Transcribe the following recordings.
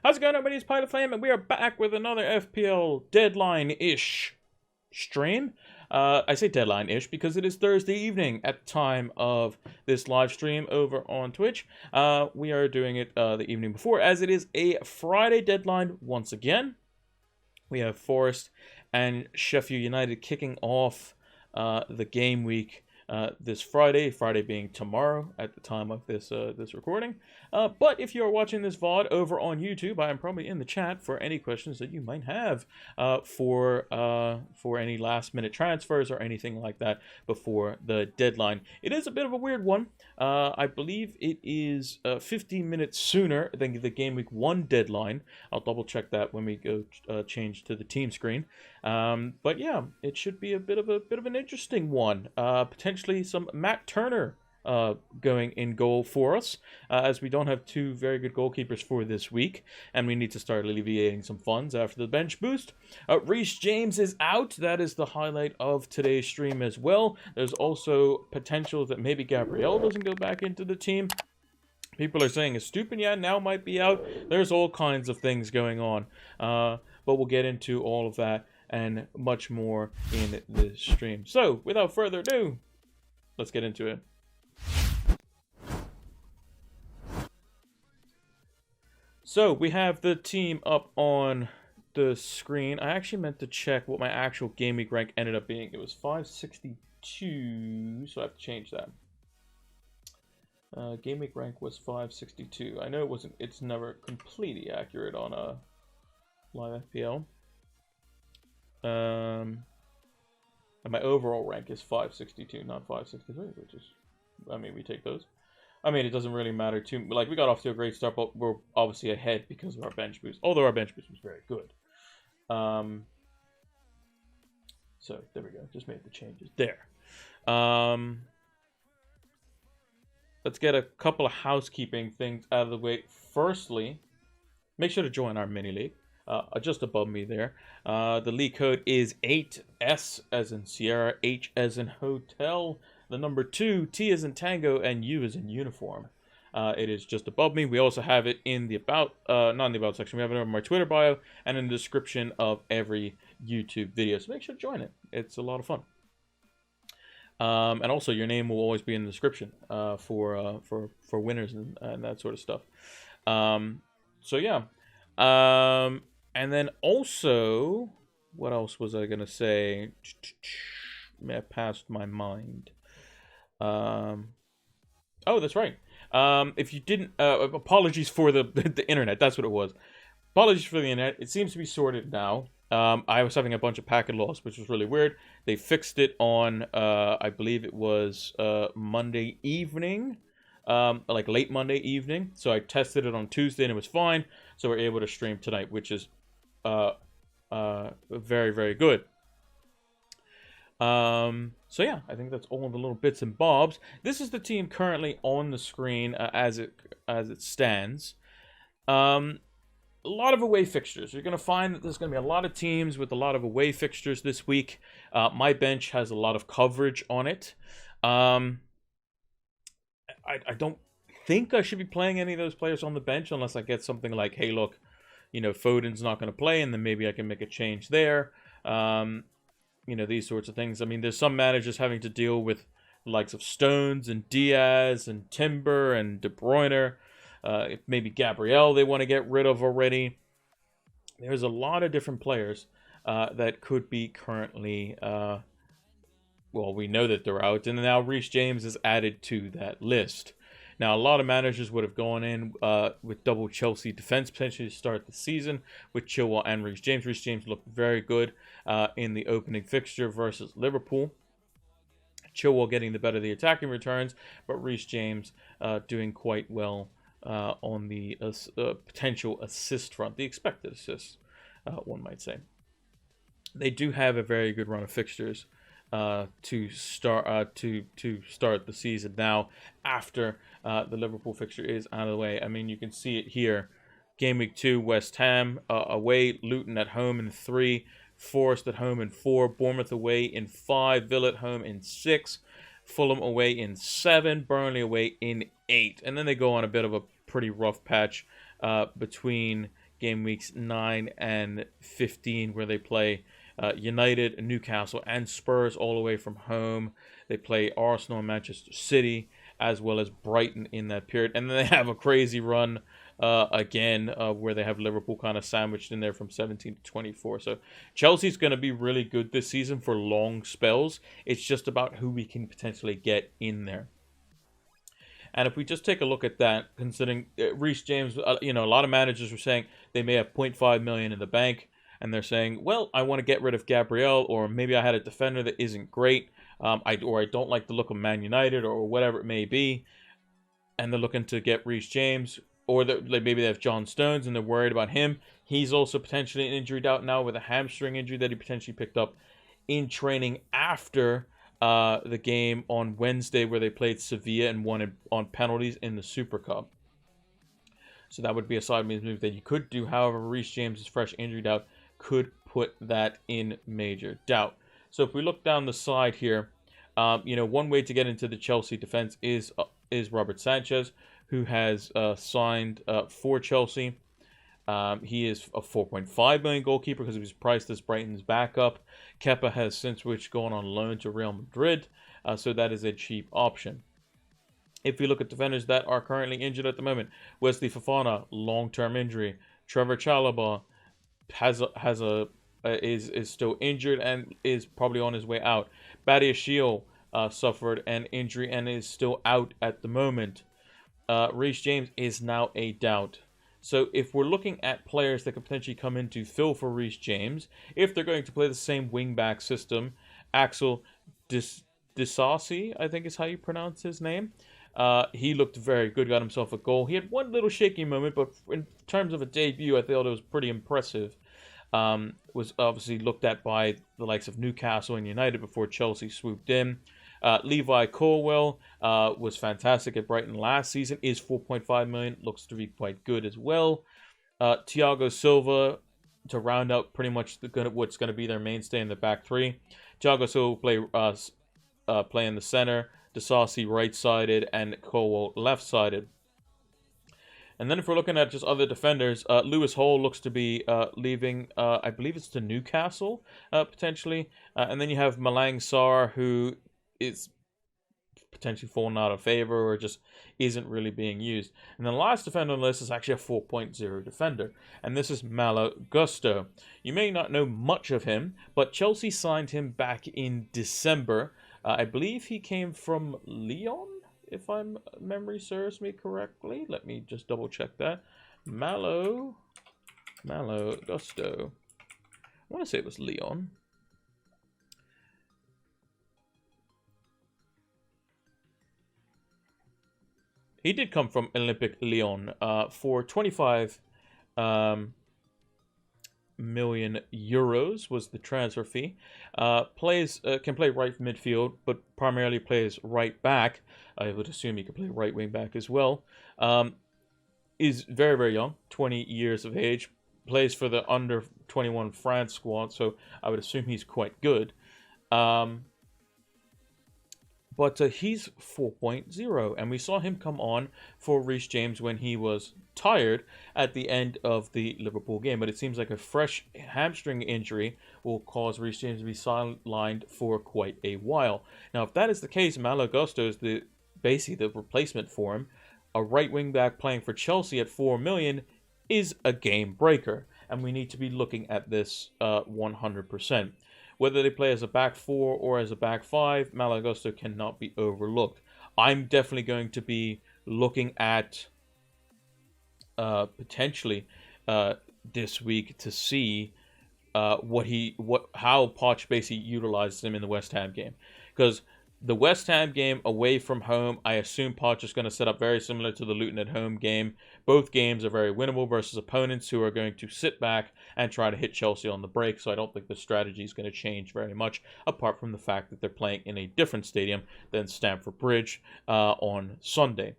How's it going, everybody? It's Pilot Flame, and we are back with another FPL deadline-ish stream. I say deadline-ish because it is Thursday evening at the time of this live stream over on Twitch. We are doing it the evening before, as it is a Friday deadline once again. We have Forest and Sheffield United kicking off the game week this Friday being tomorrow at the time of this recording. But if you're watching this VOD over on YouTube, I am probably in the chat for any questions that you might have for any last minute transfers or anything like that before the deadline. It is a bit of a weird one. I believe it is 15 minutes sooner than the Game Week 1 deadline. I'll double check that when we go change to the team screen. But yeah, it should be a bit of an interesting one. Potentially some Matt Turner going in goal for us, as we don't have two very good goalkeepers for this week, and we need to start alleviating some funds after the bench boost. Reece James is out. That is the highlight of today's stream as well. There's also potential that maybe Gabriel doesn't go back into the team. People are saying Estupinian now might be out. There's all kinds of things going on, but we'll get into all of that and much more in this stream. So, without further ado, let's get into it. So, we have the team up on the screen. I actually meant to check what my actual game week rank ended up being. It was 562, so I have to change that. Game week rank was 562. I know it wasn't. It's never completely accurate on a live FPL. And my overall rank is 562, not 563, which is, I mean, we take those. I mean, it doesn't really matter too. Like, we got off to a great start, but we're obviously ahead because of our bench boost. Although our bench boost was very good. So there we go. Just made the changes there. Let's get a couple of housekeeping things out of the way. Firstly, make sure to join our mini league. Just above me there. The league code is 8S as in Sierra, H as in Hotel, the number 2, T as in Tango, and U as in Uniform. It is just above me. We also have it in the About, not in the About section. We have it on my Twitter bio and in the description of every YouTube video. So make sure to join it. It's a lot of fun. And also, your name will always be in the description for winners and that sort of stuff. So yeah. And then also, what else was I going to say? May have passed my mind. Oh, that's right. If you didn't, apologies for the internet. That's what it was. Apologies for the internet. It seems to be sorted now. I was having a bunch of packet loss, which was really weird. They fixed it on, I believe it was Monday evening. Like late Monday evening. So I tested it on Tuesday and it was fine. So we're able to stream tonight, which is very, very good. So yeah, I think that's all the little bits and bobs. This is the team currently on the screen as it stands. A lot of away fixtures. You're going to find that there's going to be a lot of teams with a lot of away fixtures this week. My bench has a lot of coverage on it. I don't think I should be playing any of those players on the bench unless I get something like, hey, look, you know, Foden's not going to play, and then maybe I can make a change there. You know, these sorts of things. I mean, there's some managers having to deal with the likes of Stones and Diaz and Timber and De Bruyne. Maybe Gabriel they want to get rid of already. There's a lot of different players that could be currently... well, we know that they're out, and now Reece James is added to that list. Now, a lot of managers would have gone in with double Chelsea defense potentially to start the season with Chilwell and Reece James. Reece James looked very good in the opening fixture versus Liverpool. Chilwell getting the better of the attacking returns, but Reece James doing quite well on the potential assist front, the expected assists, one might say. They do have a very good run of fixtures to start the season now after the Liverpool fixture is out of the way. I mean, you can see it here. Game week 2, West Ham away, Luton at home in 3, Forest at home in 4, Bournemouth away in 5, Villa at home in 6, Fulham away in 7, Burnley away in 8. And then they go on a bit of a pretty rough patch between game weeks 9 and 15, where they play United, Newcastle, and Spurs all the way from home. They play Arsenal and Manchester City, as well as Brighton in that period. And then they have a crazy run again, where they have Liverpool kind of sandwiched in there from 17 to 24. So Chelsea's going to be really good this season for long spells. It's just about who we can potentially get in there. And if we just take a look at that, considering Reece James, a lot of managers were saying they may have 0.5 million in the bank, and they're saying, well, I want to get rid of Gabriel, or maybe I had a defender that isn't great, I don't like the look of Man United, or whatever it may be, and they're looking to get Reece James, or maybe they have John Stones and they're worried about him. He's also potentially an injury out now with a hamstring injury that he potentially picked up in training after the game on Wednesday, where they played Sevilla and won on penalties in the Super Cup. So that would be a sideways move that you could do. However, Reece James' fresh injury out could put that in major doubt. So if we look down the side here, one way to get into the Chelsea defense is Robert Sanchez, who has signed for Chelsea. He is a 4.5 million goalkeeper because he was priced as Brighton's backup. Kepa has since gone on loan to Real Madrid, so that is a cheap option. If we look at defenders that are currently injured at the moment, Wesley Fofana, long-term injury. Trevor Chalobah is still injured and is probably on his way out. Badiashile suffered an injury and is still out at the moment. Reece James is now a doubt. So if we're looking at players that could potentially come in to fill for Reece James, if they're going to play the same wing-back system, Axel Disasi, I think is how you pronounce his name. He looked very good, got himself a goal. He had one little shaky moment, but in terms of a debut, I thought it was pretty impressive. Was obviously looked at by the likes of Newcastle and United before Chelsea swooped in. Levi Colwell was fantastic at Brighton last season, is 4.5 million, looks to be quite good as well. Thiago Silva to round out pretty much what's going to be their mainstay in the back three. Thiago Silva will play in the center, Disasi right-sided, and Colwell left-sided. And then if we're looking at just other defenders, Lewis Hall looks to be leaving, I believe it's to Newcastle, potentially. And then you have Mayrain Soyah, who is potentially falling out of favor or just isn't really being used. And the last defender on the list is actually a 4.0 defender, and this is Malo Gusto. You may not know much of him, but Chelsea signed him back in December. I believe he came from Lyon, if my memory serves me correctly. Let me just double check that. Malo Gusto. I want to say it was Lyon. He did come from Olympic Lyon for 25 million euros was the transfer fee. Can play right midfield, but primarily plays right back. I would assume he could play right wing back as well. Is very, very young, 20 years of age. Plays for the under 21 France squad, so I would assume he's quite good. But he's 4.0, and we saw him come on for Reece James when he was tired at the end of the Liverpool game. But it seems like a fresh hamstring injury will cause Reece James to be sidelined for quite a while. Now, if that is the case, Malo Gusto is basically the replacement for him. A right wing back playing for Chelsea at 4 million is a game breaker, and we need to be looking at this 100%. Whether they play as a back four or as a back five, Malo Gusto cannot be overlooked. I'm definitely going to be looking at potentially this week to see how Poch basically utilizes him in the West Ham game, because the West Ham game away from home, I assume Poch is going to set up very similar to the Luton at home game. Both games are very winnable versus opponents who are going to sit back and try to hit Chelsea on the break. So I don't think the strategy is going to change very much, apart from the fact that they're playing in a different stadium than Stamford Bridge on Sunday.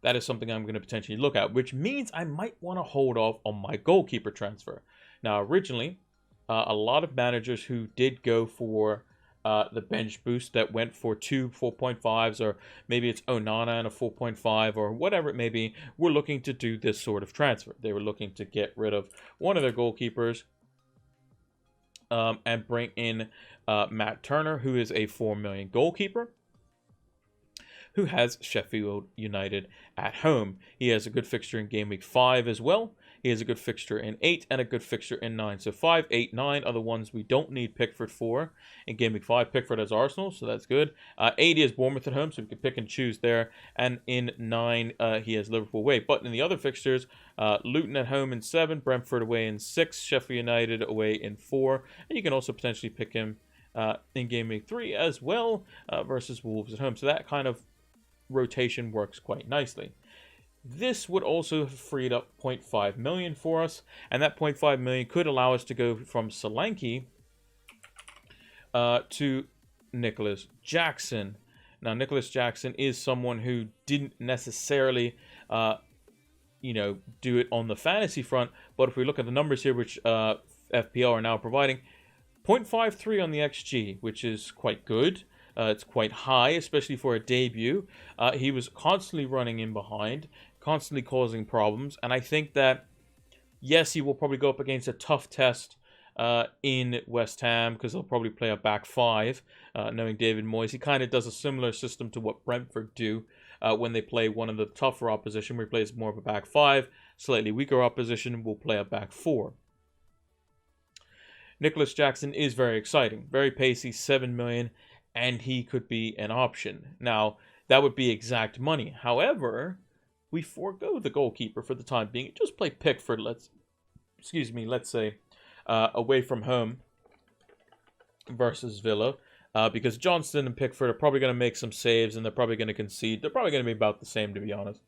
That is something I'm going to potentially look at, which means I might want to hold off on my goalkeeper transfer. Now, originally, a lot of managers who did go for the bench boost that went for 2 4.5s, or maybe it's Onana and a 4.5, or whatever it may be, were looking to do this sort of transfer. They were looking to get rid of one of their goalkeepers and bring in Matt Turner, who is a 4 million goalkeeper, who has Sheffield United at home. He has a good fixture in Game Week 5 as well. He has a good fixture in 8 and a good fixture in 9. So 5, 8, 9 are the ones we don't need Pickford for. In Game Week 5, Pickford has Arsenal, so that's good. 8 is Bournemouth at home, so we can pick and choose there. And in 9, he has Liverpool away. But in the other fixtures, Luton at home in 7, Brentford away in 6, Sheffield United away in 4. And you can also potentially pick him in Game Week 3 as well versus Wolves at home. So that kind of rotation works quite nicely. This would also have freed up 0.5 million for us, and that 0.5 million could allow us to go from Solanke to Nicholas Jackson. Now, Nicholas Jackson is someone who didn't necessarily, do it on the fantasy front, but if we look at the numbers here, which FPL are now providing, 0.53 on the XG, which is quite good. It's quite high, especially for a debut. He was constantly running in behind, constantly causing problems. And I think that, yes, he will probably go up against a tough test in West Ham, because they'll probably play a back 5, knowing David Moyes. He kind of does a similar system to what Brentford do when they play one of the tougher opposition, where he plays more of a back 5. Slightly weaker opposition will play a back 4. Nicholas Jackson is very exciting. Very pacey, 7 million. And he could be an option. Now, that would be exact money. However, we forego the goalkeeper for the time being. Just play Pickford, let's say, away from home versus Villa. Because Johnston and Pickford are probably going to make some saves, and they're probably going to concede. They're probably going to be about the same, to be honest.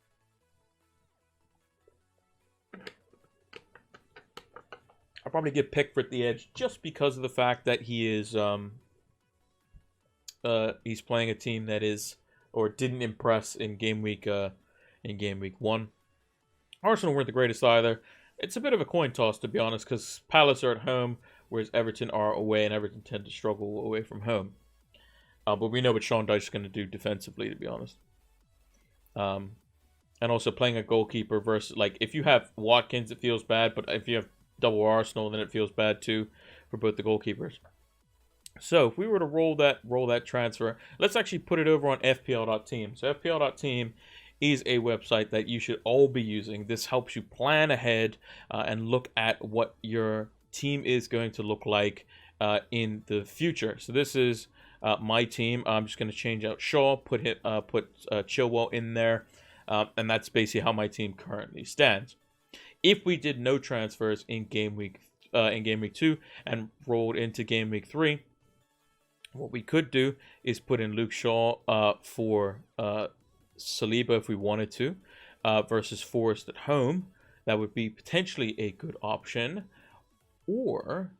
I'll probably give Pickford the edge just because of the fact that he is... he's playing a team that is, or didn't impress in game week 1. Arsenal weren't the greatest either. It's a bit of a coin toss, to be honest, because Palace are at home, whereas Everton are away, and Everton tend to struggle away from home. But we know what Sean Dyche is going to do defensively, to be honest. And also playing a goalkeeper versus, like, if you have Watkins, it feels bad, but if you have double Arsenal, then it feels bad too for both the goalkeepers. So if we were to roll that transfer, let's actually put it over on FPL.team. So FPL.team is a website that you should all be using. This helps you plan ahead and look at what your team is going to look like in the future. So this is my team. I'm just going to change out Shaw, put Chilwell in there, and that's basically how my team currently stands. If we did no transfers in game week 2 and rolled into game week 3, what we could do is put in Luke Shaw for Saliba if we wanted to, versus Forest at home. That would be potentially a good option. Or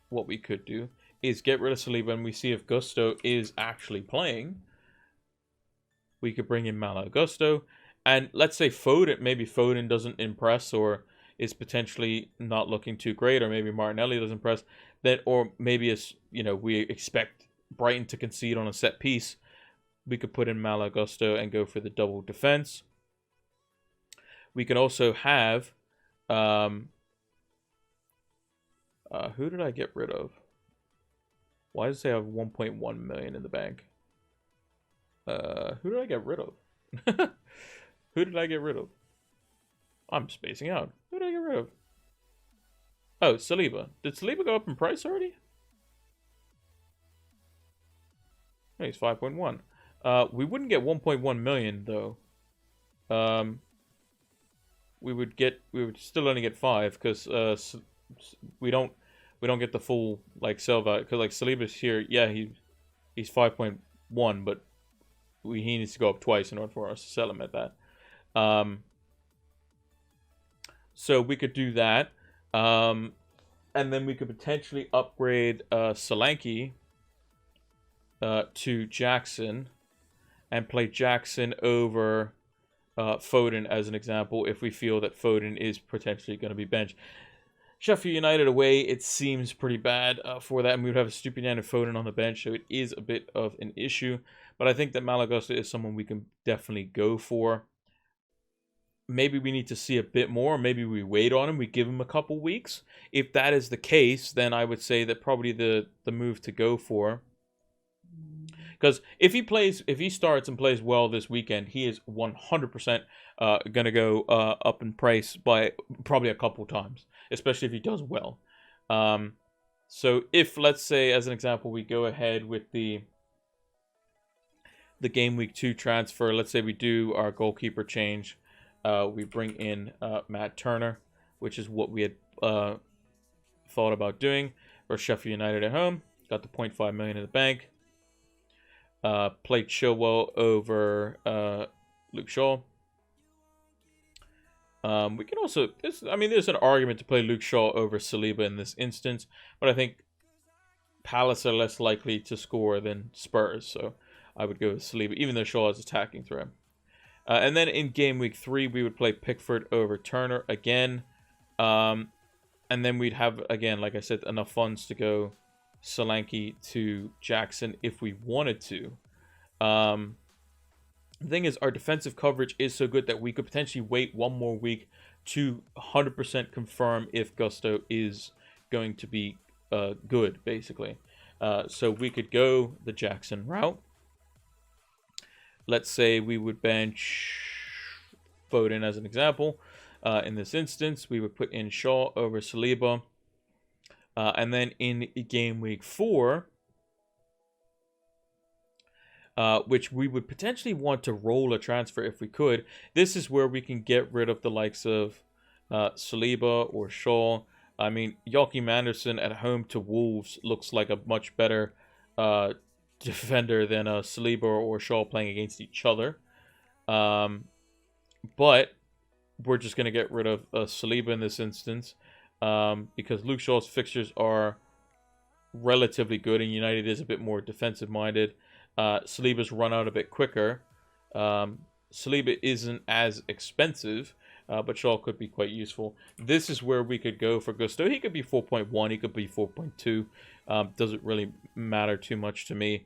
what we could do is get rid of Saliba, and we see if Gusto is actually playing. We could bring in Malo Gusto. And let's say Foden doesn't impress, or is potentially not looking too great, or maybe Martinelli doesn't impress. Or maybe it's, we expect Brighton to concede on a set piece. We could put in Malo Gusto and go for the double defense. We could also have who did I get rid of? Why does it say I have 1.1 million in the bank? Who did I get rid of? Who did I get rid of? I'm spacing out. Who did I get rid of? Oh, Saliba. Did Saliba go up in price already? No, he's 5.1. We wouldn't get 1.1 million though. We would still only get 5 because we don't get the full sell value, because Saliba's here. Yeah, he's 5.1, but he needs to go up twice in order for us to sell him at that. So we could do that. And then we could potentially upgrade Solanke to Jackson and play Jackson over Foden as an example, if we feel that Foden is potentially going to be benched. Sheffield United away, it seems pretty bad for that. And we would have a Stupinian and Foden on the bench, so it is a bit of an issue. But I think that Malagusta is someone we can definitely go for. Maybe we need to see a bit more. Maybe we wait on him. We give him a couple weeks. If that is the case, then I would say that probably the move to go for. Because if he starts and plays well this weekend, he is 100% going to go up in price by probably a couple times, especially if he does well. So if, let's say, as an example, we go ahead with the Game Week 2 transfer, let's say we do our goalkeeper change. We bring in Matt Turner, which is what we had thought about doing for Sheffield United at home. Got the $0.5 million in the bank. Played Chilwell over Luke Shaw. We can also, there's an argument to play Luke Shaw over Saliba in this instance, but I think Palace are less likely to score than Spurs, so I would go with Saliba, even though Shaw is attacking threat. And then in Game Week 3, we would play Pickford over Turner again. And then we'd have, again, like I said, enough funds to go Solanke to Jackson if we wanted to. The thing is, our defensive coverage is so good that we could potentially wait one more week to 100% confirm if Gusto is going to be good, basically. So we could go the Jackson route. Let's say we would bench Foden as an example. In this instance, we would put in Shaw over Saliba. And then in Game Week 4, which we would potentially want to roll a transfer if we could. This is where we can get rid of the likes of Saliba or Shaw. I mean, Joachim Andersen at home to Wolves looks like a much better defender than Saliba or Shaw playing against each other. But we're just going to get rid of Saliba in this instance because Luke Shaw's fixtures are relatively good and United is a bit more defensive-minded. Saliba's run out a bit quicker. Saliba isn't as expensive, but Shaw could be quite useful. This is where we could go for Gusto. He could be 4.1, he could be 4.2. Doesn't really matter too much to me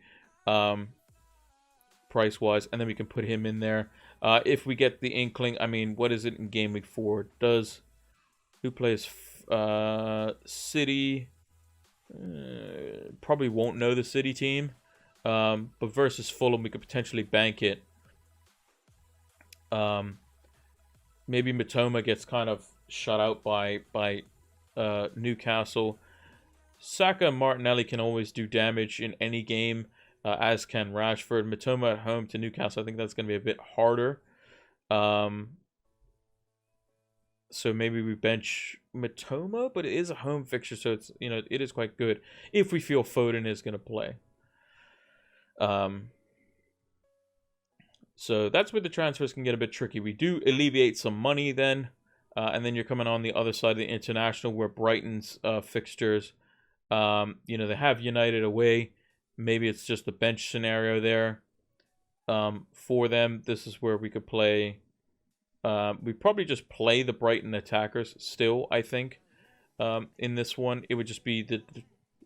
price-wise. And then we can put him in there. If we get the inkling, I mean, what is it in Game Week 4? Who plays City? Probably won't know the City team. But versus Fulham, we could potentially bank it. Maybe Mitoma gets kind of shut out by Newcastle. Saka and Martinelli can always do damage in any game, as can Rashford. Mitoma at home to Newcastle, I think that's going to be a bit harder. So maybe we bench Mitoma, but it is a home fixture, so it's it is quite good if we feel Foden is going to play. So that's where the transfers can get a bit tricky. We do alleviate some money then, and then you're coming on the other side of the international where Brighton's fixtures, they have United away. Maybe it's just a bench scenario there for them. This is where we could play. We probably just play the Brighton attackers still, I think. In this one, it would just be the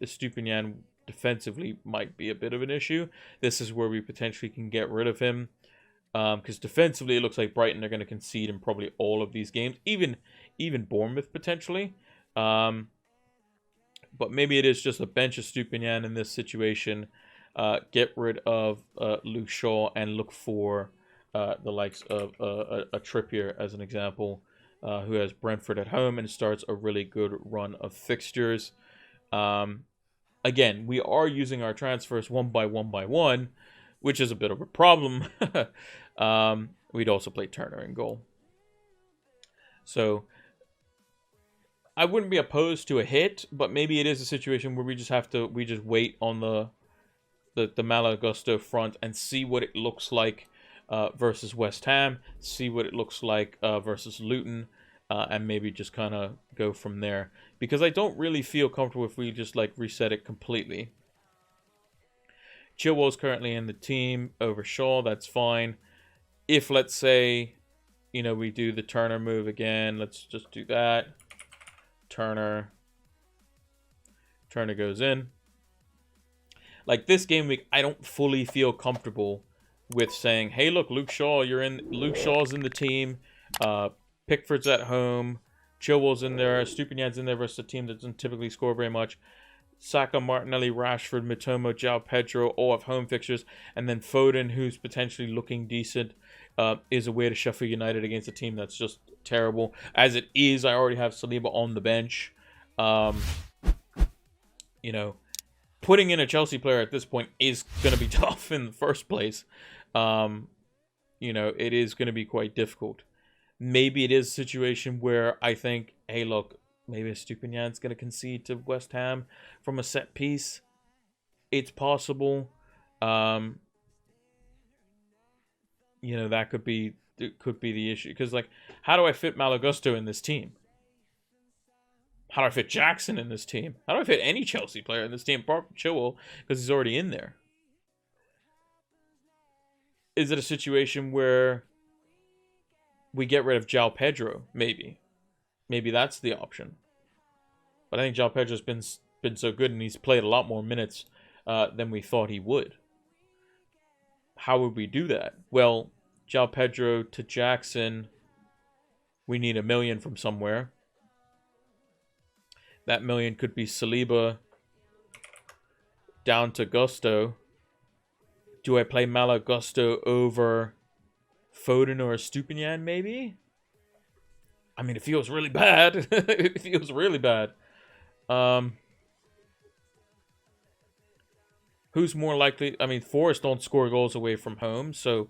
Stupinian defensively might be a bit of an issue. This is where we potentially can get rid of him. Because defensively, it looks like Brighton are going to concede in probably all of these games. Even Bournemouth, potentially. But maybe it is just a bench of Stupinian in this situation. Get rid of Luke Shaw and look for the likes of a Trippier, as an example, who has Brentford at home and starts a really good run of fixtures. Again, we are using our transfers one by one, which is a bit of a problem. We'd also play Turner in goal. So I wouldn't be opposed to a hit, but maybe it is a situation where we just wait on the Malagusto front and see what it looks like versus West Ham, see what it looks like versus Luton, and maybe just kind of go from there. Because I don't really feel comfortable if we just reset it completely. Chilwell's currently in the team over Shaw, that's fine. If, let's say, we do the Turner move again, let's just do that. Turner goes in. Like, this game week, I don't fully feel comfortable with saying, hey, look, Luke Shaw's in the team. Pickford's at home. Chilwell's in there. Stupinian's in there versus a team that doesn't typically score very much. Saka, Martinelli, Rashford, Mitoma, João Pedro, all have home fixtures. And then Foden, who's potentially looking decent, is a way to Sheffield United against a team that's just terrible. As it is, I already have Saliba on the bench. You know, putting in a Chelsea player at this point is going to be tough in the first place. You know, it is going to be quite difficult. Maybe it is a situation where I think, hey, look, maybe Stupinian's going to concede to West Ham from a set piece. It's possible. You know, that could be the issue. Because, like, how do I fit Malo Gusto in this team? How do I fit Jackson in this team? How do I fit any Chelsea player in this team apart from Chilwell? Because he's already in there. Is it a situation where we get rid of João Pedro? Maybe. Maybe that's the option. But I think João Pedro's been so good, and he's played a lot more minutes than we thought he would. How would we do that? Well, João Pedro to Jackson, we need $1 million from somewhere. That $1 million could be Saliba down to Gusto. Do I play Malo Gusto over Foden or Stupinian, maybe? I mean, it feels really bad. It feels really bad. Who's more likely? I mean, Forest don't score goals away from home, so,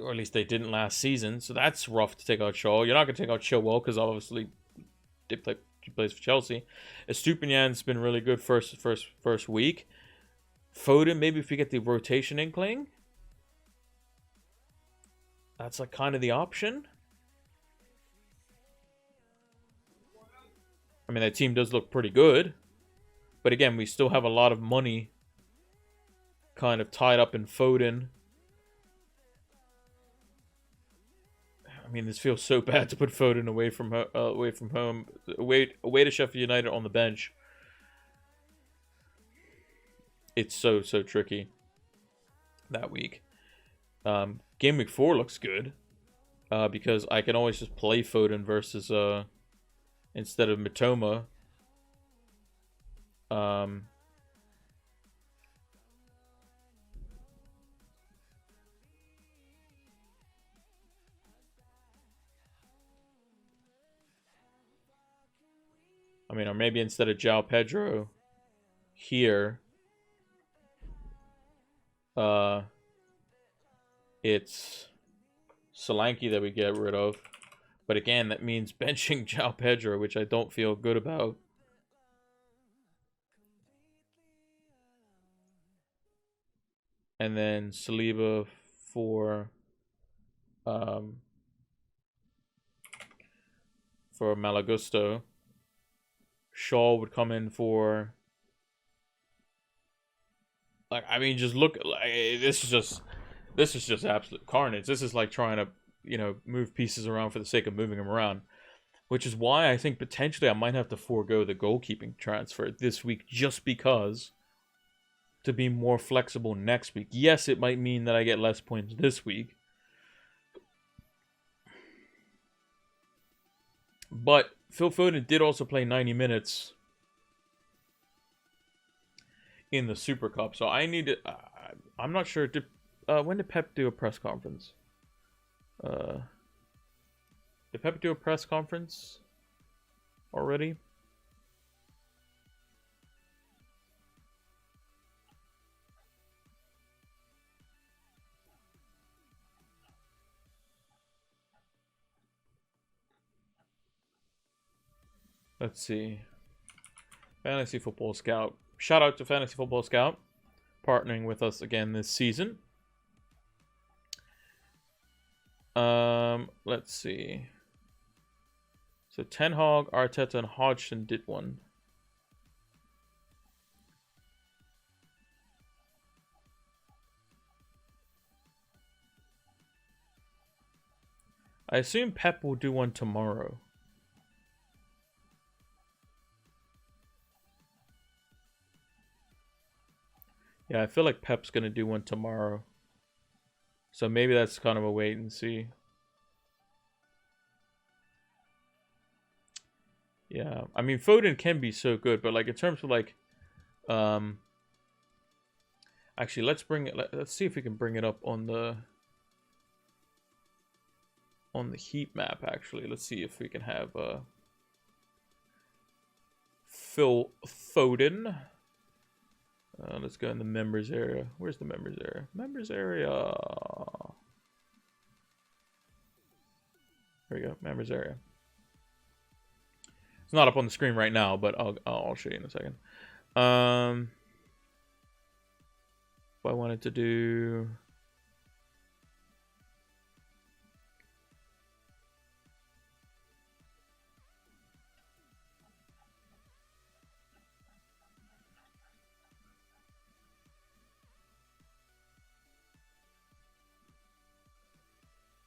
or at least they didn't last season. So that's rough to take out Shaw. You're not going to take out Chilwell because obviously he plays for Chelsea. Stupinian's been really good first week. Foden, maybe if we get the rotation inkling, that's like kind of the option. I mean, that team does look pretty good. But again, we still have a lot of money kind of tied up in Foden. I mean, this feels so bad to put Foden away from home, away to Sheffield United on the bench. It's so tricky that week. Game week 4 looks good because I can always just play Foden versus instead of Mitoma. I mean, or maybe instead of João Pedro here, it's Solanke that we get rid of. But again, that means benching João Pedro, which I don't feel good about. And then Saliba for Malo Gusto. Shaw would come in for, like, I mean, just look, like, this is just absolute carnage. This is like trying to, you know, move pieces around for the sake of moving them around, which is why I think potentially I might have to forego the goalkeeping transfer this week just because, to be more flexible next week. Yes, it might mean that I get less points this week, but Phil Foden did also play 90 minutes in the Super Cup, so I need to. I'm not sure. When did Pep do a press conference? Did Pep do a press conference already? Let's see. Fantasy Football Scout. Shout out to Fantasy Football Scout, partnering with us again this season. Let's see. So Ten Hag, Arteta, and Hodgson did one. I assume Pep will do one tomorrow. Yeah, I feel like Pep's gonna do one tomorrow. So maybe that's kind of a wait and see. Yeah, I mean Foden can be so good, but like in terms of like, actually let's bring it. Let's see if we can bring it up on the heat map. Actually, let's see if we can have Phil Foden. Let's go in the members area. Where's the members area? Members area. There we go. Members area. It's not up on the screen right now, but I'll show you in a second. If I wanted to do.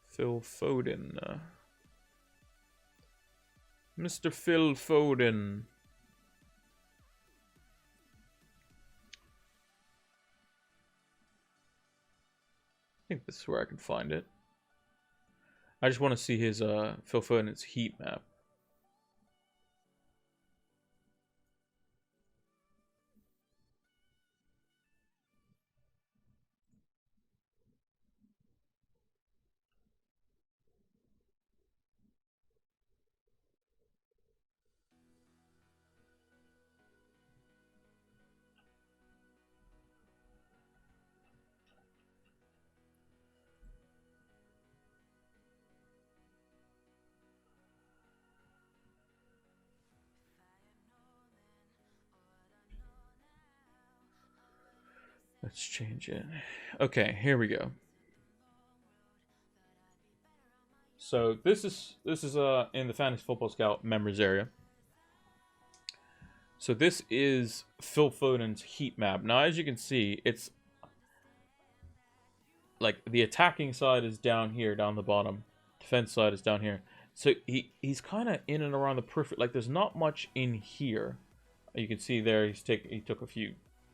Phil Foden. Mr. Phil Foden. I think this is where I can find it. I just want to see his Phil Foden's heat map. Let's change it. Okay, here we go. So this is in the Fantasy Football Scout members area. So this is Phil Foden's heat map. Now, as you can see, it's like the attacking side is down here, down the bottom. Defense side is down here. So he's kind of in and around the periphery. Like there's not much in here. You can see there he took a few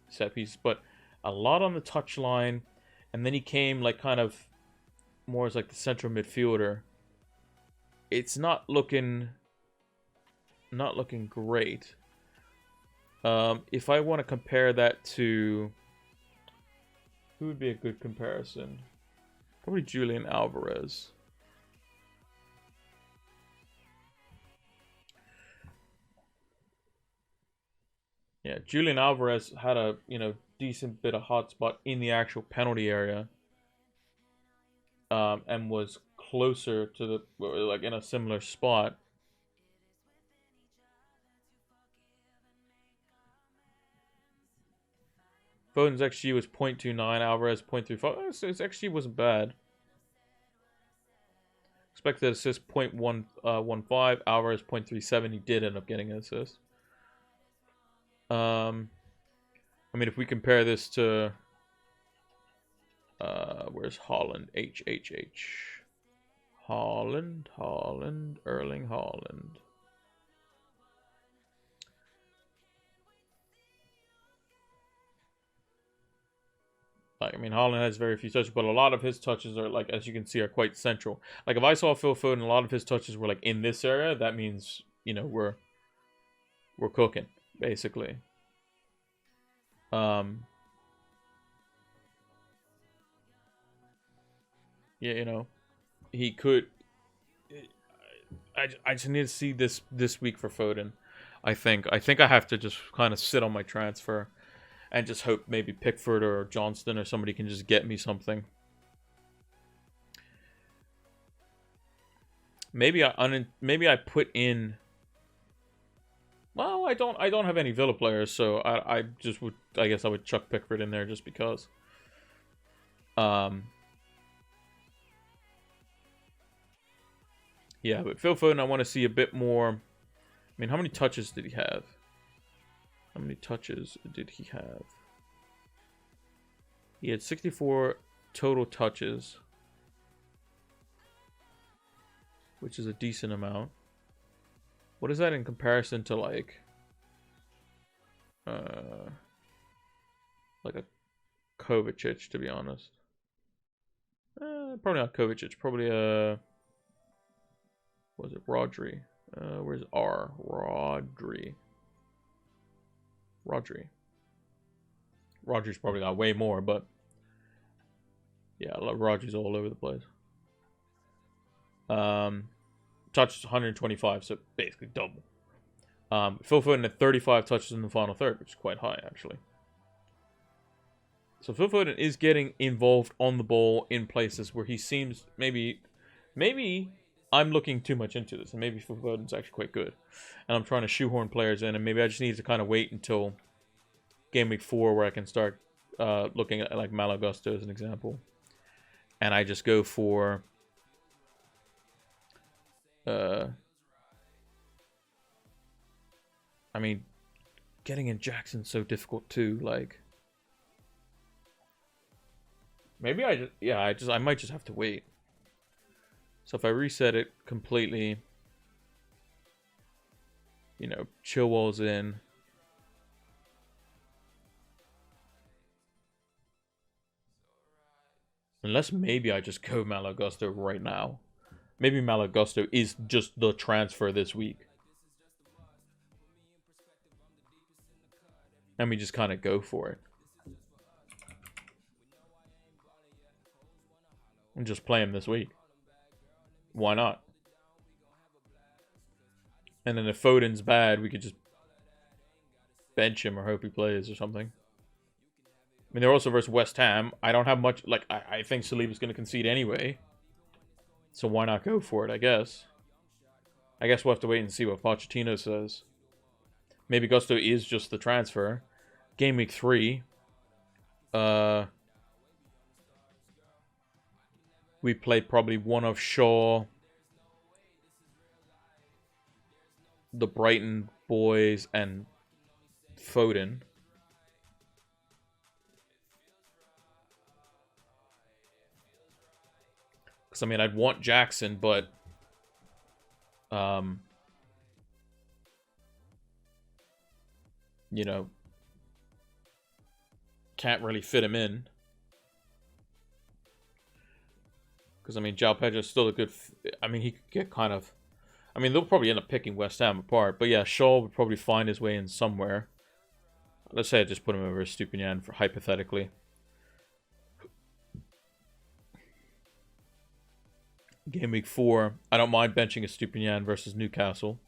set pieces, but a lot on the touch line, and then he came like kind of more as like the central midfielder. It's not looking great. If I want to compare that to who would be a good comparison, probably Julian Alvarez. Yeah, Julian Alvarez had a decent bit of hotspot in the actual penalty area, and was closer to the like in a similar spot. Foden's XG was 0.29, Alvarez 0.35. So his XG wasn't bad. Expected assist 0.15, Alvarez 0.37. He did end up getting an assist. I mean, if we compare this to where's Haaland? Haaland, Erling Haaland. Like, I mean, Haaland has very few touches, but a lot of his touches are, like, as you can see, are quite central. Like, if I saw Phil Foden, a lot of his touches were, like, in this area, that means, we're cooking, basically. Yeah, he could. I just need to see this week for Foden. I think I have to just kind of sit on my transfer and just hope maybe Pickford or Johnston or somebody can just get me something. Maybe I put in. Well, I don't have any Villa players, so I guess I would chuck Pickford in there just because. Yeah, but Phil Foden, I want to see a bit more. I mean, how many touches did he have? How many touches did he have? He had 64 total touches, which is a decent amount. What is that in comparison to like a Kovacic, to be honest. Probably not Kovacic. Probably was it Rodri? Where's R? Rodri. Rodri's probably got way more, but yeah, Rodri's all over the place. Touches 125, so basically double. Phil Foden had 35 touches in the final third, which is quite high, actually. So Phil Foden is getting involved on the ball in places where he seems maybe I'm looking too much into this, and maybe Phil Foden's actually quite good, and I'm trying to shoehorn players in, and maybe I just need to kind of wait until game week 4 where I can start looking at like Malo Gusto as an example, and I just go for I mean, getting in Jackson's so difficult too. Like, maybe I might just have to wait. So if I reset it completely, you know, Chilwell's in. Unless maybe I just go Malo Gusto right now. Maybe Malo Gusto is just the transfer this week. And we just kind of go for it. And just play him this week. Why not? And then if Foden's bad, we could just bench him or hope he plays or something. I mean, they're also versus West Ham. I don't have much... Like, I think Saliba's going to concede anyway. So why not go for it, I guess. I guess we'll have to wait and see what Pochettino says. Maybe Gusto is just the transfer. Game week 3. We play probably one of Shaw, the Brighton boys, and Foden. Because, I mean, I'd want Jackson, but... you know, can't really fit him in. Because, I mean, João Pedro's still a good... I mean, he could get kind of... I mean, they'll probably end up picking West Ham apart. But yeah, Shaw would probably find his way in somewhere. Let's say I just put him over Stupinian, for hypothetically. Game week 4. I don't mind benching a Stupinian versus Newcastle.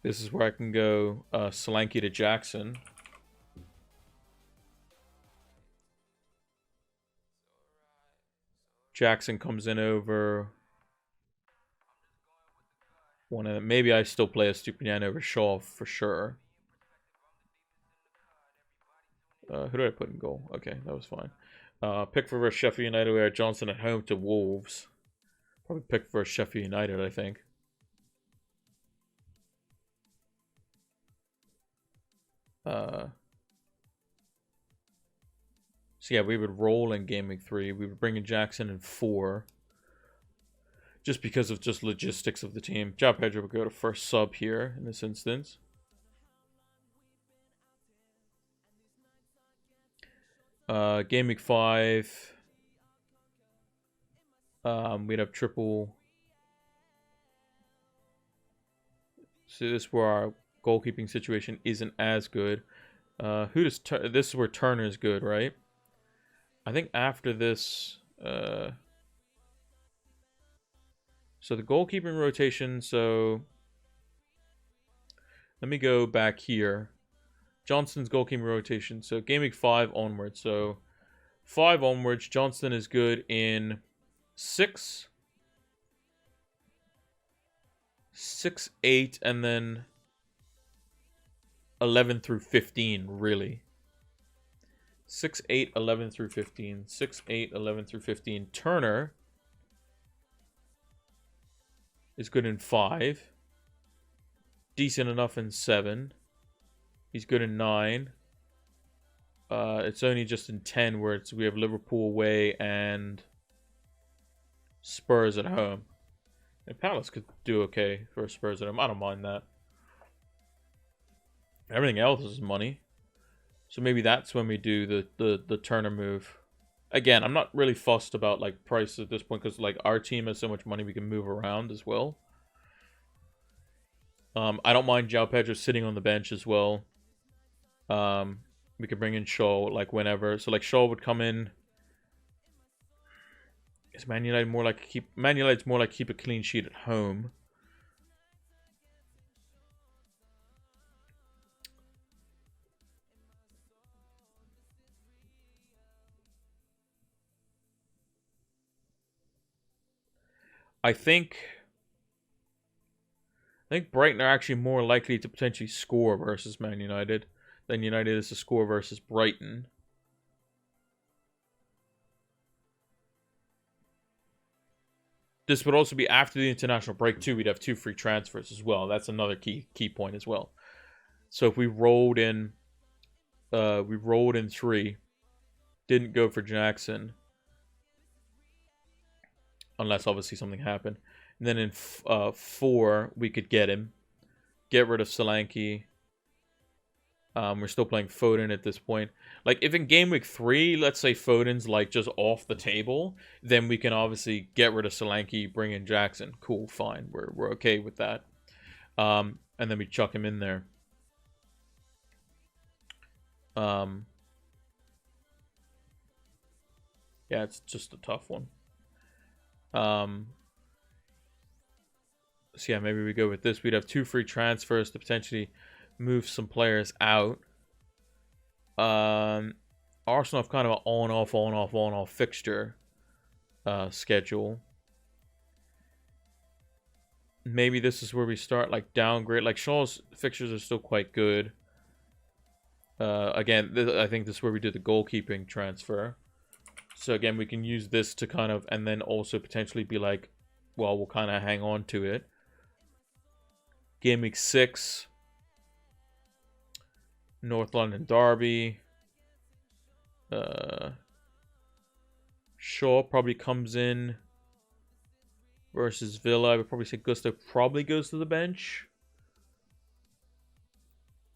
This is where I can go Solanke to Jackson. Jackson comes in over one of them. Maybe I still play a Stupinian over Shaw for sure. Who did I put in goal? Okay, that was fine. Pickford versus Sheffield United. We are Johnson at home to Wolves. Probably Pickford versus Sheffield United, I think. So yeah, we would roll in game week 3. We would bring in Jackson in 4. Just because of just logistics of the team. João Pedro would go to first sub here in this instance. Game week 5. We'd have triple. So this is where our goalkeeping situation isn't as good. This is where Turner's good, right? I think after this, so the goalkeeping rotation, so let me go back here. Johnson's goalkeeping rotation, so game week 5 onwards. So 5 onwards, Johnson is good in 6, 8, and then 11 through 15, really. 6, 8, 11 through 15. 6, 8, 11 through 15. Turner is good in 5. Decent enough in 7. He's good in 9. It's only just in 10 where we have Liverpool away and Spurs at home. And Palace could do okay for Spurs at home. I don't mind that. Everything else is money. So maybe that's when we do the Turner move. Again, I'm not really fussed about like price at this point because like our team has so much money we can move around as well. I don't mind João Pedro sitting on the bench as well. We could bring in Shaw like whenever. So like Shaw would come in. Is Man United more like Man United's more like keep a clean sheet at home. I think Brighton are actually more likely to potentially score versus Man United than United is to score versus Brighton. This would also be after the international break too. We'd have 2 free transfers as well. That's another key point as well. So if we rolled in 3, didn't go for Jackson, unless obviously something happened. And then in 4, we could get him. Get rid of Solanke. We're still playing Foden at this point. Like, if in Game Week 3, let's say Foden's, like, just off the table, then we can obviously get rid of Solanke, bring in Jackson. Cool, fine. We're okay with that. And then we chuck him in there. Yeah, it's just a tough one. So yeah, maybe we go with this. We'd have 2 free transfers to potentially move some players out. Arsenal have kind of an on-off fixture schedule. Maybe this is where we start like downgrade. Like Shaw's fixtures are still quite good. Again, I think this is where we did the goalkeeping transfer. So again, we can use this to kind of, and then also potentially be like, well, we'll kind of hang on to it. Game Week 6. North London Derby. Shaw probably comes in versus Villa. I would probably say Gusto probably goes to the bench.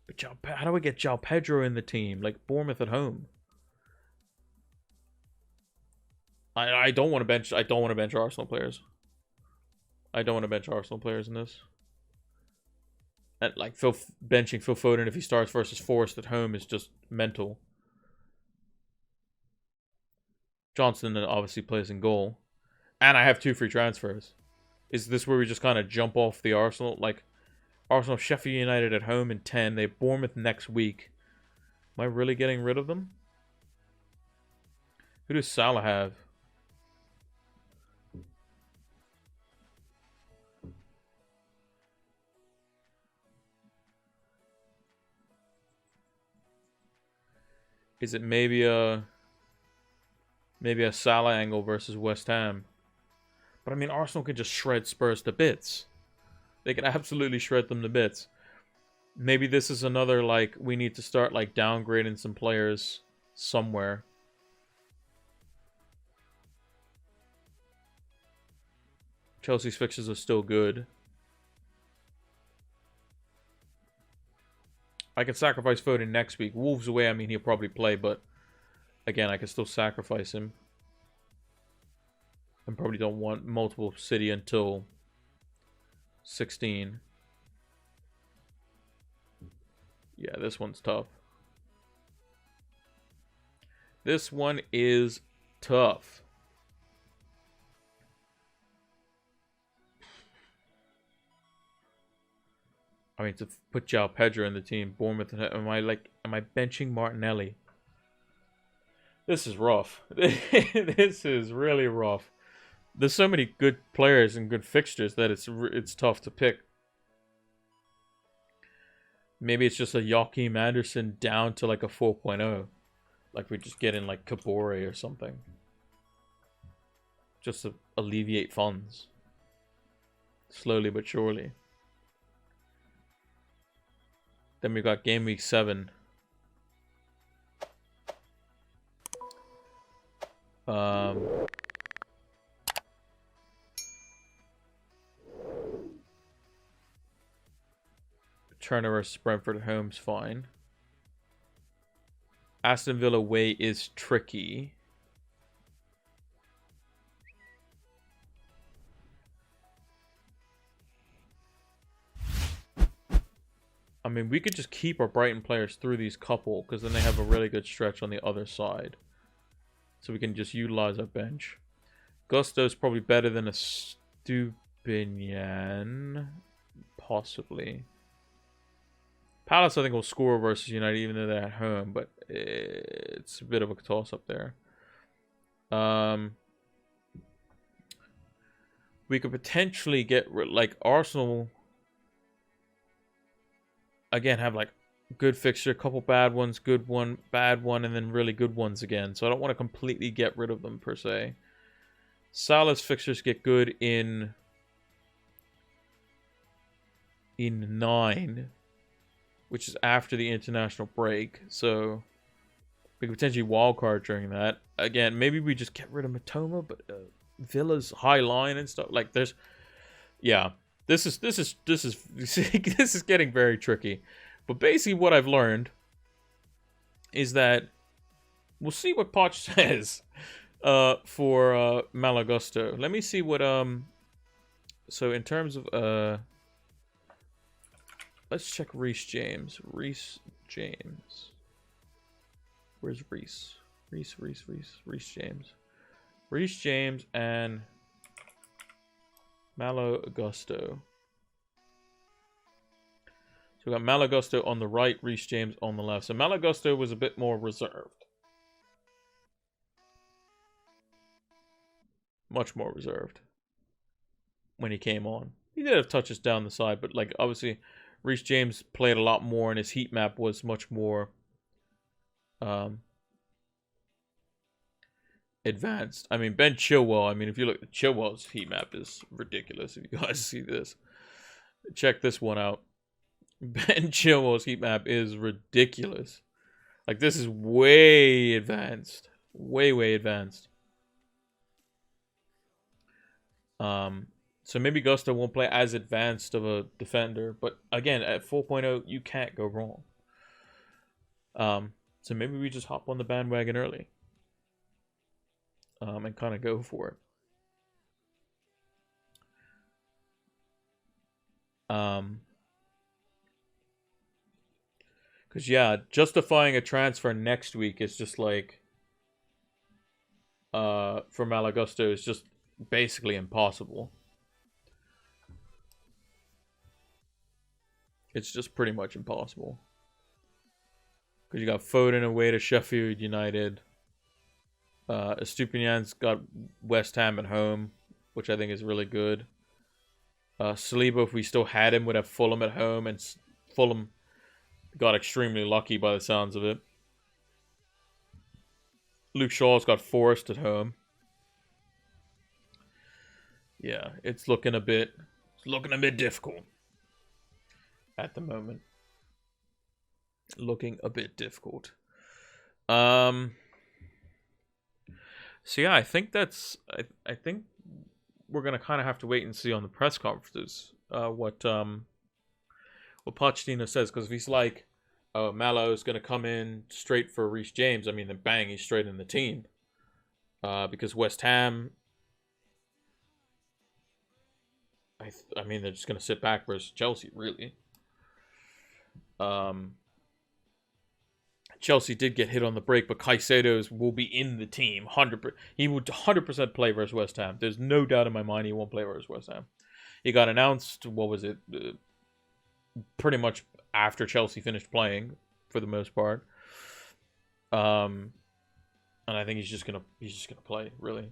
But how do I get João Pedro in the team? Like Bournemouth at home. I don't want to bench. I don't want to bench Arsenal players. I don't want to bench Arsenal players in this. And like benching Phil Foden if he starts versus Forest at home is just mental. Johnson obviously plays in goal. And I have 2 free transfers. Is this where we just kind of jump off the Arsenal? Like, Arsenal, Sheffield United at home in 10. They have Bournemouth next week. Am I really getting rid of them? Who does Salah have? Is it maybe a Salah angle versus West Ham? But I mean, Arsenal could just shred Spurs to bits. They could absolutely shred them to bits. Maybe this is another, like, we need to start, like, downgrading some players somewhere. Chelsea's fixtures are still good. I can sacrifice Foden next week. Wolves away, I mean, he'll probably play, but again, I can still sacrifice him. And probably don't want multiple City until 16. Yeah, this one's tough. This one is tough. I mean, to put João Pedro in the team, Bournemouth, am I benching Martinelli? This is rough. This is really rough. There's so many good players and good fixtures that it's tough to pick. Maybe it's just a Joachim Anderson down to like a 4.0. Like we just get in like Kabore or something. Just to alleviate funds. Slowly but surely. Then we got Game Week 7. Turner versus Brentford at home's fine. Aston Villa away is tricky. I mean, we could just keep our Brighton players through these couple, because then they have a really good stretch on the other side. So we can just utilize our bench. Gusto's probably better than a Stupinian. Possibly. Palace, I think, will score versus United, even though they're at home, but it's a bit of a toss-up there. We could potentially get, like, Arsenal... Again, have like good fixture, a couple bad ones, good one, bad one, and then really good ones again. So I don't want to completely get rid of them per se. Salah's fixtures get good in 9, which is after the international break. So we could potentially wildcard during that. Again, maybe we just get rid of Matoma, but Villa's high line and stuff like there's, yeah. This is this is getting very tricky. But basically what I've learned is that we'll see what Poch says for Malagusto. Let me see what so in terms of let's check Reece James. Reece James. Where's Reece? Reece James. Reece James and Malo Augusto. So we got Malo Augusto on the right, Reece James on the left. So Malo Augusto was a bit more reserved. Much more reserved when he came on. He did have touches down the side, but like obviously Reece James played a lot more and his heat map was much more advanced. I mean, Ben Chilwell, I mean, if you look at Chilwell's heat map is ridiculous. If you guys see this, check this one out. Ben Chilwell's heat map is ridiculous. Like, this is way advanced. Way advanced. So maybe Gusto won't play as advanced of a defender, but again, at 4.0, you can't go wrong. So maybe we just hop on the bandwagon early. And kind of go for it. Because, yeah, justifying a transfer next week is just like, for Malagusto is just basically impossible. It's just pretty much impossible. Because you got Foden away to Sheffield United. Estupinian's got West Ham at home, which I think is really good. Saliba, if we still had him, would have Fulham at home, and Fulham got extremely lucky by the sounds of it. Luke Shaw's got Forest at home. Yeah, it's looking a bit difficult at the moment. Looking a bit difficult. So yeah, I think that's. I think we're gonna kind of have to wait and see on the press conferences what Pochettino says, because if he's like, "Oh, Malo's gonna come in straight for Reece James," I mean, then bang, he's straight in the team. Because West Ham, I mean, they're just gonna sit back versus Chelsea, really. Chelsea did get hit on the break, but Caicedo will be in the team. He would 100% play versus West Ham. There's no doubt in my mind he won't play versus West Ham. He got announced, what was it? Pretty much after Chelsea finished playing, for the most part. And I think he's just gonna play, really.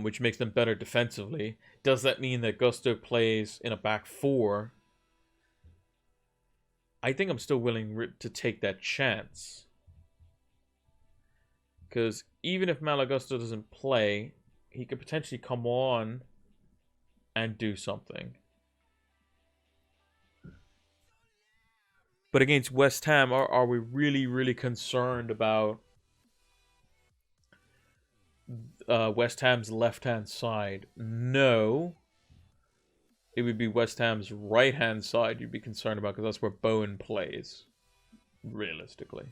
Which makes them better defensively. Does that mean that Gusto plays in a back four? I think I'm still willing to take that chance. Because even if Malagusto doesn't play, he could potentially come on and do something. But against West Ham, are we really concerned about West Ham's left-hand side? No. it would be West Ham's right-hand side you'd be concerned about, because that's where Bowen plays, realistically.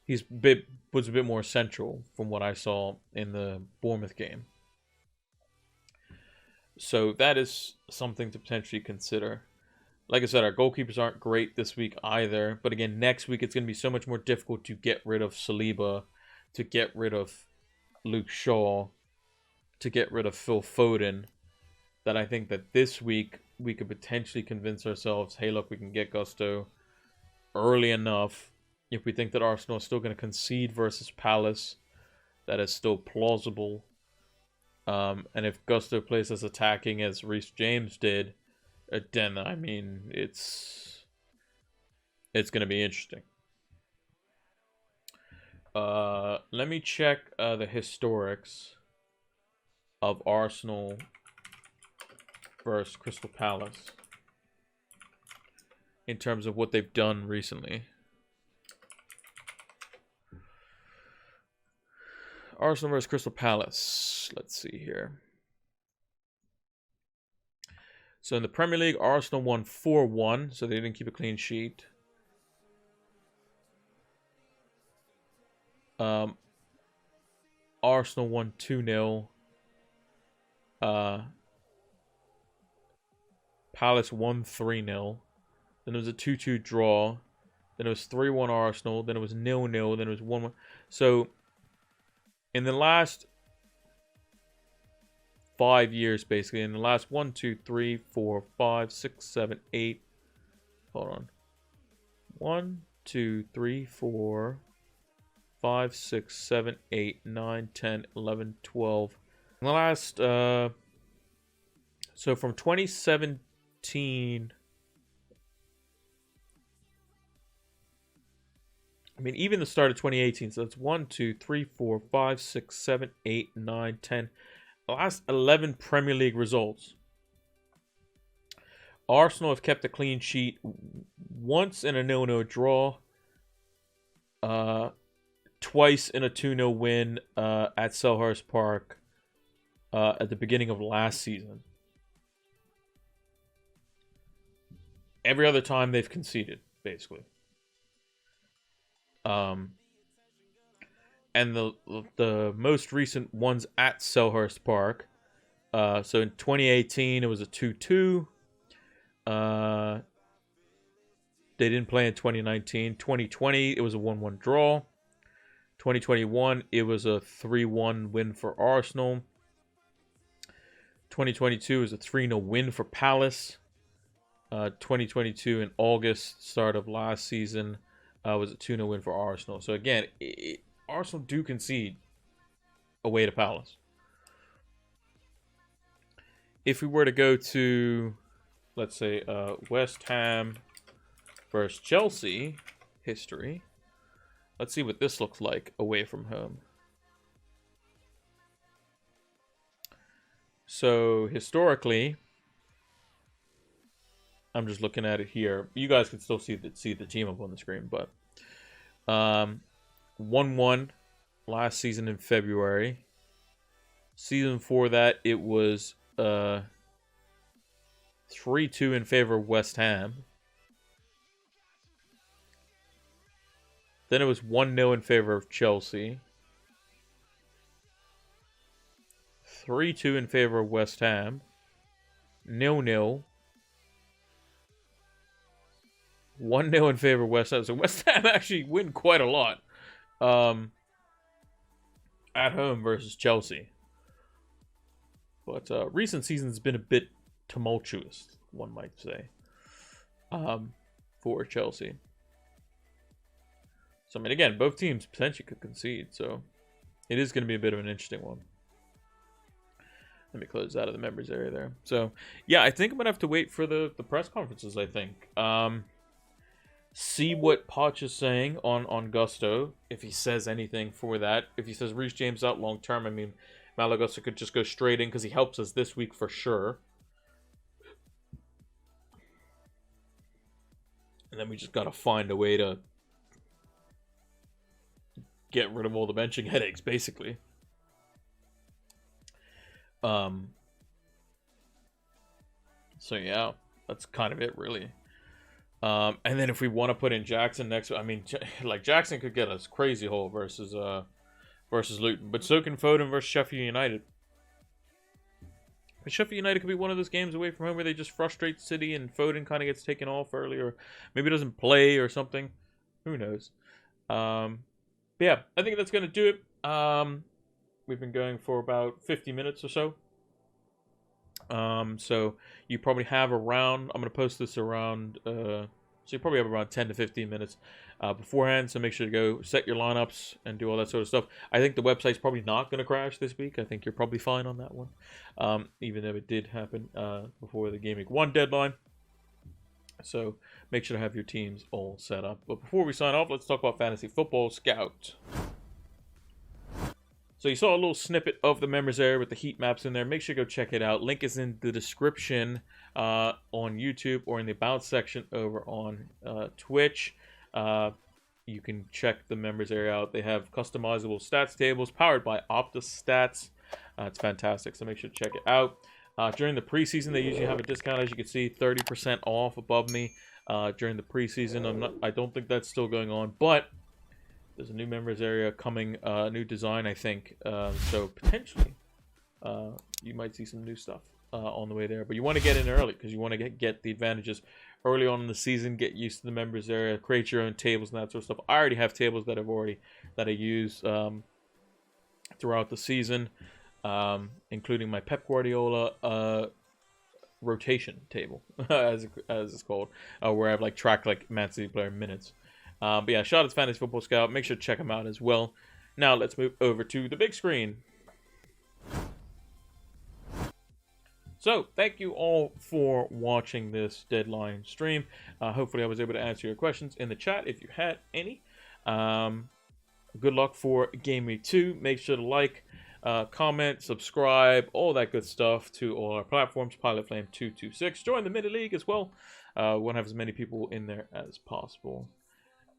Was a bit more central from what I saw in the Bournemouth game. So that is something to potentially consider. Like I said, our goalkeepers aren't great this week either. But again, next week it's going to be so much more difficult to get rid of Saliba, to get rid of Luke Shaw, to get rid of Phil Foden, that I think that this week we could potentially convince ourselves, hey, look, we can get Gusto early enough. If we think that Arsenal is still going to concede versus Palace, that is still plausible. And if Gusto plays as attacking as Reece James did, then, I mean, it's going to be interesting. Let me check the historics of Arsenal versus Crystal Palace in terms of what they've done recently. Arsenal versus Crystal Palace. Let's see here. So in the Premier League, Arsenal won 4-1, so they didn't keep a clean sheet. Arsenal won 2-0. Palace won 3-0. Then it was a 2-2 draw. Then it was 3-1 Arsenal. Then it was 0-0. Then it was 1-1. So in the last 5 years, basically, in the last 1, 2, 3, 4, 5, 6, 7, 8. Hold on. 1, 2, 3, 4, 5, 6, 7, 8, 9, 10, 11, 12. In the last, so from 2017, I mean, even the start of 2018, so that's 1, 2, 3, 4, 5, 6, 7, 8, 9, 10. The last 11 Premier League results. Arsenal have kept a clean sheet once in a 0-0 draw. Twice in a 2-0 win at Selhurst Park at the beginning of last season. Every other time they've conceded, basically. And the most recent ones at Selhurst Park. So in 2018, it was a 2-2. They didn't play in 2019. 2020, it was a 1-1 draw. 2021, it was a 3-1 win for Arsenal. 2022 was a 3-0 win for Palace. 2022 in August, start of last season, was a 2-0 win for Arsenal. So again, Arsenal do concede away to Palace. If we were to go to, let's say, West Ham versus Chelsea history, let's see what this looks like away from home. So historically, I'm just looking at it here. You guys can still see the team up on the screen, but 1-1 last season in February. Season before that, it was 3-2 in favor of West Ham. Then it was 1-0 in favor of Chelsea. 3-2 in favor of West Ham. 0-0. 1-0 in favor of West Ham. So West Ham actually win quite a lot at home versus Chelsea. But recent season's been a bit tumultuous, one might say, for Chelsea. So, I mean, again, both teams potentially could concede. So, it is going to be a bit of an interesting one. Let me close out of the members area there. So, yeah, I think I'm going to have to wait for the press conferences, I think. See what Poch is saying on Gusto, if he says anything for that. If he says Reece James out long term, I mean, Malo Gusto could just go straight in because he helps us this week for sure. And then we just got to find a way to get rid of all the benching headaches, basically. So yeah, that's kind of it, really. And then if we want to put in Jackson next, I mean, like Jackson could get us crazy hole versus Luton, but so can Foden versus Sheffield United. But Sheffield United could be one of those games away from home where they just frustrate City and Foden kind of gets taken off early, or maybe doesn't play or something. Who knows? But yeah, I think that's gonna do it. We've been going for about 50 minutes or so. So you probably have around, I'm going to post this around, so you probably have around 10 to 15 minutes beforehand, so make sure to go set your lineups and do all that sort of stuff. I think the website's probably not going to crash this week. I think you're probably fine on that one, even though it did happen before the Gameweek 1 deadline. So make sure to have your teams all set up. But before we sign off, let's talk about Fantasy Football Scout. So you saw a little snippet of the members area with the heat maps in there. Make sure to go check it out. Link is in the description on YouTube or in the About section over on Twitch. You can check the members area out. They have customizable stats tables powered by Opta Stats. It's fantastic, so make sure to check it out. During the preseason, they usually have a discount, as you can see, 30% off above me during the preseason. I don't think that's still going on, but there's a new members area coming, new design, I think. So potentially, you might see some new stuff on the way there. But you want to get in early because you want to get the advantages early on in the season. Get used to the members area, create your own tables and that sort of stuff. I already have tables that I use throughout the season, including my Pep Guardiola rotation table, as it's called, where I've tracked Man City player minutes. But yeah, shout out to Fantasy Football Scout. Make sure to check them out as well. Now let's move over to the big screen. So thank you all for watching this deadline stream. Hopefully I was able to answer your questions in the chat if you had any. Good luck for Game Week 2. Make sure to like, comment, subscribe, all that good stuff to all our platforms. Pilot Flame 226. Join the Mini League as well. We want to have as many people in there as possible.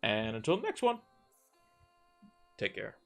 And until the next one, take care.